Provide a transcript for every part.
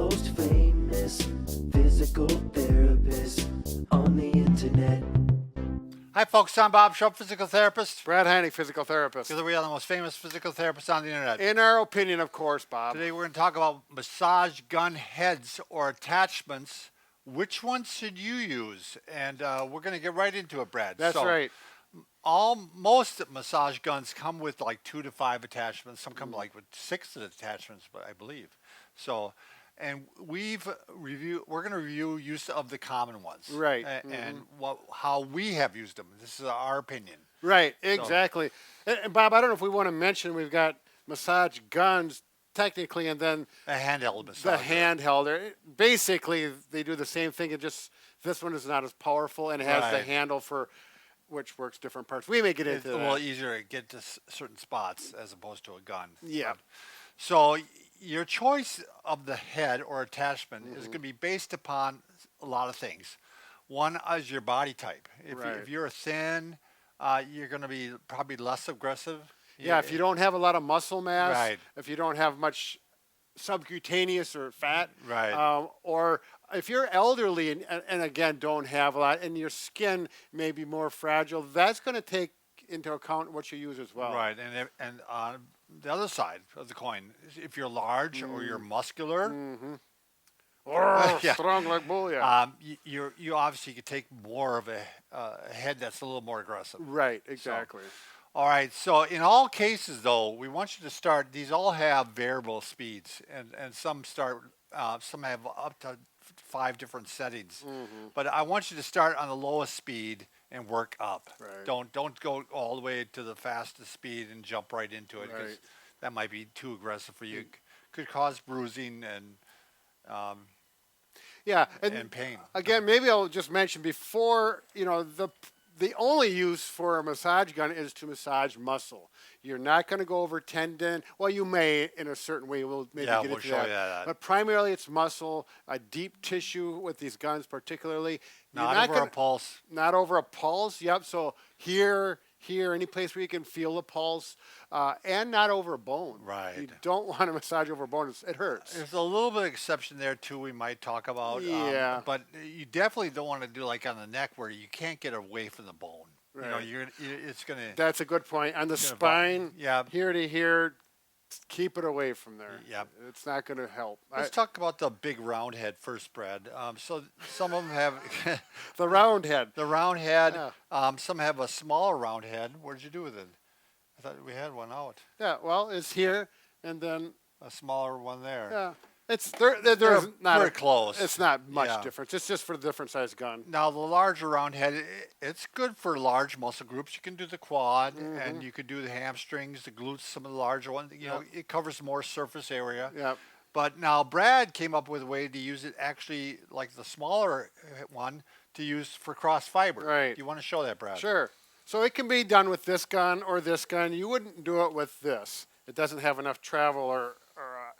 most famous physical therapist on the internet. Hi, folks. I'm Bob Schrupp, physical therapist. Brad Heineck, physical therapist. Together we are the most famous physical therapists on the internet. In our opinion, of course, Bob. Today we're going to talk about massage gun heads or attachments. Which ones should you use? And we're going to get right into it, Brad. That's right. Most massage guns come with like 2 to 5 attachments. Some come like with 6 attachments, but I believe. So, and we're going to review use of the common ones. Right. And how we have used them. This is our opinion. Right, exactly. And Bob, I don't know if we want to mention we've got massage guns technically, and then A handheld massage. the handheld. Basically, they do the same thing. It just this one is not as powerful and it has the Right. handle for which works different parts. We may get It's into a that. little easier to get to certain spots as opposed to a gun. Yeah. So your choice of the head or attachment is going to be based upon a lot of things. One is your body type. If you're thin, you're going to be probably less aggressive. Yeah, if you don't have a lot of muscle mass, Right. if you don't have much subcutaneous or fat, Right. or if you're elderly and again don't have a lot, and your skin may be more fragile, that's going to take into account what you use as well. Right, and on the other side of the coin, if you're large or you're muscular, Or Yeah. strong like bull, yeah. you obviously could take more of a head that's a little more aggressive. Right, exactly. All right, so in all cases, though, we want you to start. These all have variable speeds, and some start. Some have up to 5 different settings. But I want you to start on the lowest speed and work up. Right. Don't go all the way to the fastest speed and jump right into it, because Right. that might be too aggressive for you. Could cause bruising and Yeah, and pain. Again, maybe I'll just mention before, the only use for a massage gun is to massage muscle. You're not going to go over tendon. Well, you may in a certain way. We'll maybe Yeah, get we'll into show that. you that. But primarily it's muscle, a deep tissue with these guns particularly. You're Not over a gonna- pulse. Not over a pulse, yep. So here, any place where you can feel the pulse, and not over a bone. Right. You don't want to massage over a bone. It hurts. There's a little bit of exception there too. We might talk about. Yeah. But you definitely don't want to do like on the neck where you can't get away from the bone. Right. It's gonna. That's a good point. On the gonna spine, yeah. here to here, keep it away from there. Yep. It's not going to help. Let's talk about the big round head first, Brad. So some of them have The round head. the round head. Yeah. Some have a smaller round head. What did you do with it? I thought we had one out. Yeah, well, it's here, and then, A smaller one there. yeah. There's not very close. It's not much Yeah. difference. It's just for the different size gun. Now the larger round head, it's good for large muscle groups. You can do the quad, and you could do the hamstrings, the glutes, some of the larger ones. It covers more surface area. Yep. But now Brad came up with a way to use it actually, like the smaller one, to use for cross fiber. Right. Do you want to show that, Brad? Sure. So it can be done with this gun or this gun. You wouldn't do it with this. It doesn't have enough travel or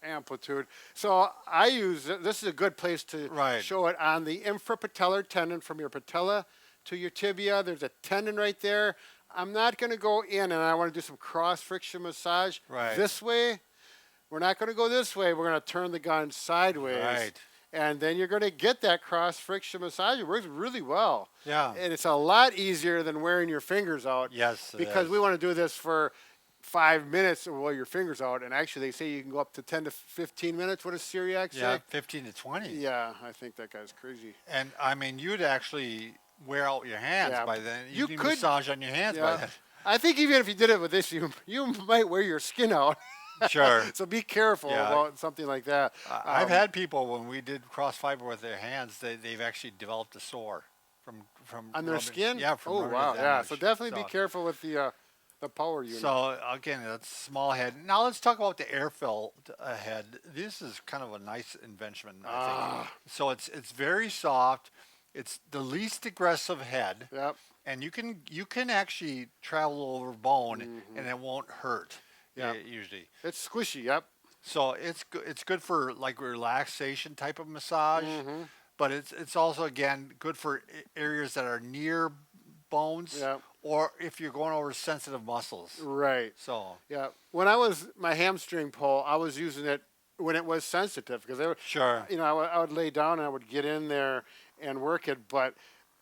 amplitude. So I use it. This is a good place to Right. show it on the infrapatellar tendon from your patella to your tibia. There's a tendon right there. I'm not going to go in, and I want to do some cross friction massage Right. this way. We're not going to go this way. We're going to turn the gun sideways. Right. And then you're going to get that cross friction massage. It works really well. Yeah. And it's a lot easier than wearing your fingers out. Yes, it Because is. we want to do this for 5 minutes while your fingers out. And actually, they say you can go up to 10 to 15 minutes. What does Syriac Yeah, say? 15 to 20. Yeah, I think that guy's crazy. And I mean, you'd actually wear out your hands Yeah. by then. You You'd could- massage on your hands by Yeah. then. I think even if you did it with this, you might wear your skin out. Sure. So be careful Yeah. about something like that. I've had people when we did cross fiber with their hands, they've actually developed a sore from on their rubbing- skin? Yeah, from Oh, rubbing wow. the Yeah. damage. So definitely be careful with the power unit. So again, that's small head. Now let's talk about the air-filled head. This is kind of a nice invention, I think. So it's very soft. It's the least aggressive head, Yep. and you can actually travel over bone, and it won't hurt. Yeah. Usually. It's squishy. Yep. So it's good for like relaxation type of massage, but it's also again good for areas that are near bones, Yeah. or if you're going over sensitive muscles. Right. So Yeah. When I was my hamstring pull, I was using it when it was sensitive because Sure. I would lay down and I would get in there and work it, but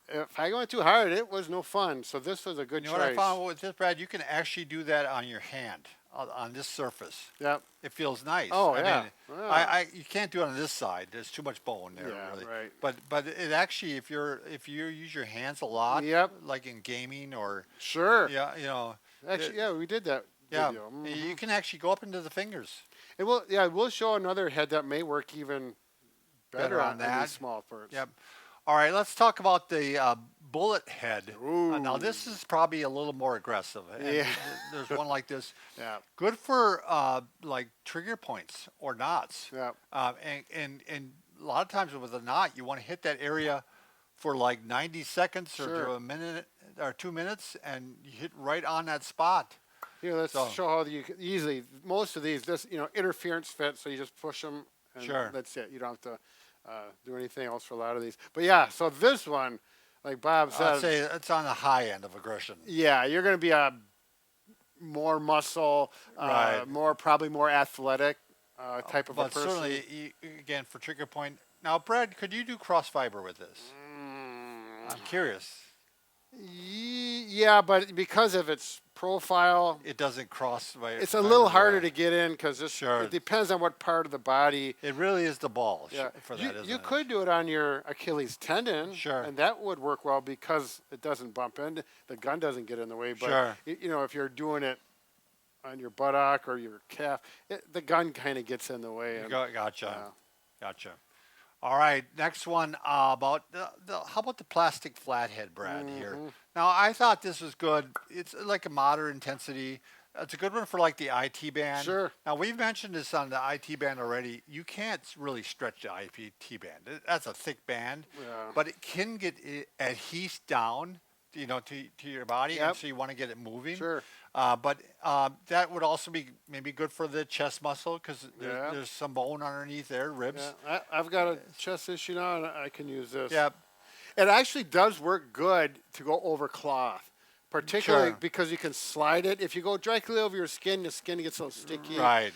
if I went too hard, it was no fun. So this was a good You know choice. what I found with this, Brad? You can actually do that on your hand, on this surface. Yep. It feels nice. Oh, I yeah. mean, Yeah. you can't do it on this side. There's too much bone there, Yeah, really. right. But it actually, if you use your hands a lot, Yep. like in gaming or Sure. yeah, you know, Actually, yeah, we did that yeah, video. you can actually go up into the fingers. It will. Yeah, we'll show another head that may work even better on that. these small parts. Yep. All right, let's talk about the bullet head. Now Ooh. this is probably a little more aggressive. And Yeah. There's one like this. Yeah. Good for like trigger points or knots. Yeah. And a lot of times with a knot, you want to hit that area for like 90 seconds or Sure. to a minute or 2 minutes, and you hit right on that spot. Here, let's So- show how you can easily. Most of these, interference fit, so you just push them, and Sure. that's it. You don't have to do anything else for a lot of these. But yeah, so this one, like Bob I'd said, say it's on the high end of aggression. yeah, you're going to be a more muscle, Right. probably more athletic type of a But person. certainly, again, for trigger point. Now, Brad, could you do cross fiber with this? I'm curious. Yeah, but because of its profile, It doesn't cross. it's a little harder to get in because Sure. it depends on what part of the body. It really is the ball Yeah, for that, isn't you it? could do it on your Achilles tendon, Sure. and that would work well because it doesn't bump in. The gun doesn't get in the way. But Sure. if you're doing it on your buttock or your calf, the gun kind of gets in the way. And, Gotcha. Gotcha. All right, next one about how about the plastic flathead, Brad? Here. Now, I thought this was good. It's like a moderate intensity. It's a good one for like the IT band. Sure. Now we've mentioned this on the IT band already. You can't really stretch the IT band. That's a thick band, Yeah. but it can get adhesed down, to your body, Yep. and so you want to get it moving. Sure. But that would also be maybe good for the chest muscle because Yeah. there's some bone underneath there, ribs. Yeah, I've got a chest issue now, and I can use this. Yeah. It actually does work good to go over cloth, particularly Sure. because you can slide it. If you go directly over your skin, the skin gets so sticky. Right.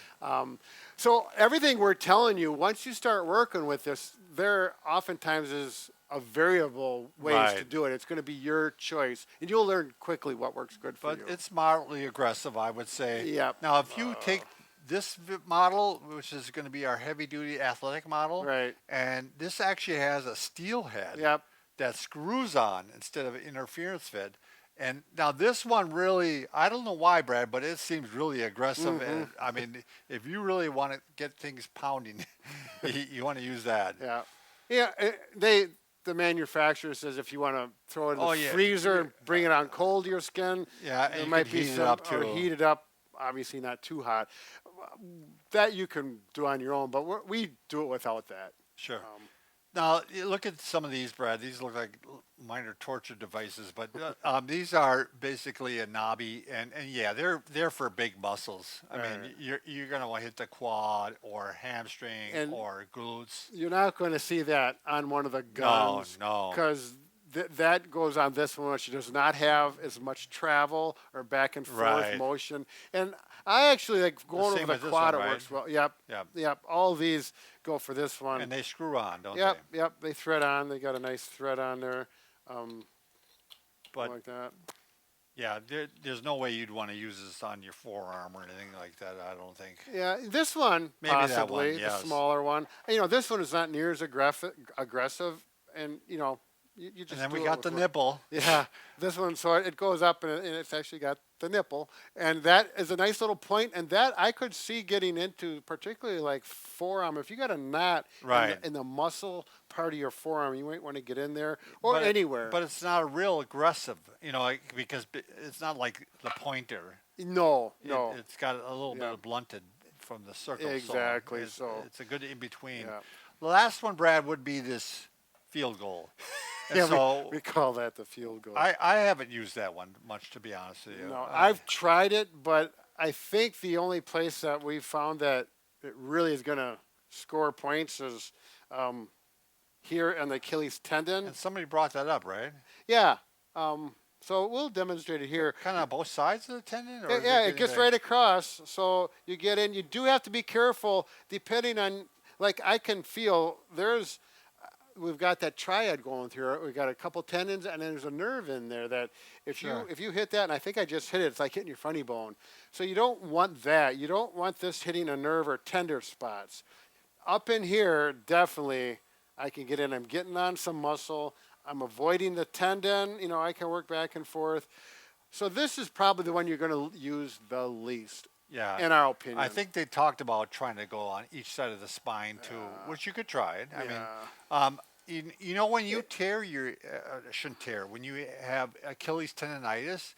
So everything we're telling you, once you start working with this, there oftentimes is a variable ways to Right. do it. It's going to be your choice, and you'll learn quickly what works good for But you. it's moderately aggressive, I would say. Yep. Now, if you take this model, which is going to be our heavy-duty athletic model, Right. and this actually has a steel head Yep. that screws on instead of interference fit. And now this one really, I don't know why, Brad, but it seems really aggressive. And I mean, if you really want to get things pounding, you want to use that. Yeah. Yeah. The manufacturer says if you want to throw it in the Oh, yeah. freezer and bring it on cold to your skin, Yeah, and there you might can be heat it some up, or too. heat it up. Obviously, not too hot. That you can do on your own, but we do it without that. Sure. Now, you look at some of these, Brad. These look like minor torture devices, but these are basically a knobby, and yeah, they're for big muscles. I mean, Right. you're gonna want to hit the quad or hamstring And- or glutes. You're not going to see that on one of the guns. no. Because that goes on this one, which does not have as much travel or back and forth Right. motion. And I actually like going same over with the this quad. one, It right? works well. Yep. Yep. Yep. All these go for this one. And they screw on, don't Yep, they? yep. They thread on. They got a nice thread on there, But like that. yeah, there's no way you'd want to use this on your forearm or anything like that. I don't think. Yeah, this one Maybe that possibly one, yes. the smaller one. This one is not near as aggressive, and you just. And then do we it got with the what- nipple. Yeah, this one, so it goes up and it's actually got the nipple, and that is a nice little point, and that I could see getting into, particularly like forearm. If you got a knot Right. in the muscle part of your forearm, you might want to get in there or But anywhere. But it's not a real aggressive, because it's not like the pointer. no, It- no. it's got a little bit Yeah. of blunted from the circle. Exactly, So so- it's a good in between. Yeah. The last one, Brad, would be this field goal. And Yeah, so we call that the field goal. I haven't used that one much, to be honest with you. No, I've tried it, but I think the only place that we found that it really is going to score points is here on the Achilles tendon. And somebody brought that up, right? Yeah. So we'll demonstrate it here. Kind of both sides of the tendon? Or is Yeah, it getting gets there? right across. So you get in. You do have to be careful depending on, like I can feel we've got that triad going through. We've got a couple tendons and then there's a nerve in there that Sure. if you hit that, and I think I just hit it, it's like hitting your funny bone. So you don't want that. You don't want this hitting a nerve or tender spots. Up in here, definitely I can get in. I'm getting on some muscle. I'm avoiding the tendon. You know, I can work back and forth. So this is probably the one you're going to use the least, Yeah. in our opinion. I think they talked about trying to go on each side of the spine too, which you could try it. I mean, you know, when you tear your, shouldn't tear, when you have Achilles tendonitis,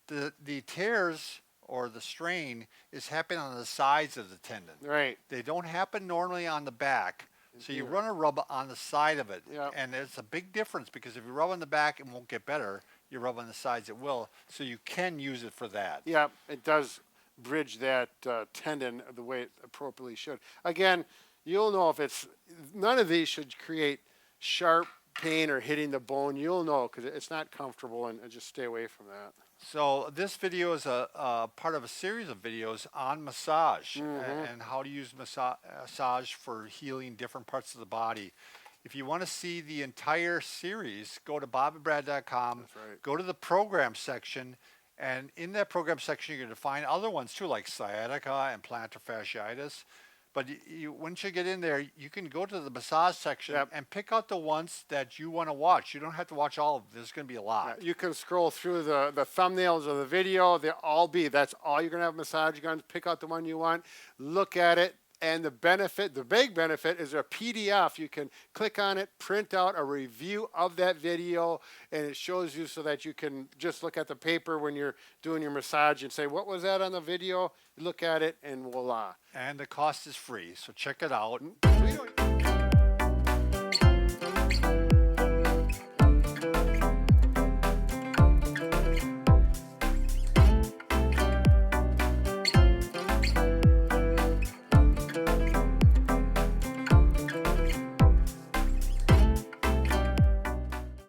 the tears or the strain is happening on the sides of the tendon. Right. They don't happen normally on the back. So you run a rub on the side of it. Yep. And it's a big difference because if you rub on the back, it won't get better. You rub on the sides, it will. So you can use it for that. Yeah, it does bridge that tendon the way it appropriately should. Again, you'll know if it's, none of these should create sharp pain or hitting the bone. You'll know because it's not comfortable, and just stay away from that. So this video is a part of a series of videos on massage and how to use massage for healing different parts of the body. If you want to see the entire series, go to bobandbrad.com, That's right. go to the program section, and in that program section you're going to find other ones too, like sciatica and plantar fasciitis. But once you get in there, you can go to the massage section and pick out the ones that you want to watch. You don't have to watch all of them. There's going to be a lot. You can scroll through the thumbnails of the video. That's all you're going to have massage guns. Pick out the one you want. Look at it. And the big benefit is a PDF. You can click on it, print out a review of that video, and it shows you so that you can just look at the paper when you're doing your massage and say, what was that on the video? Look at it, and voila. And the cost is free, so check it out. We don't-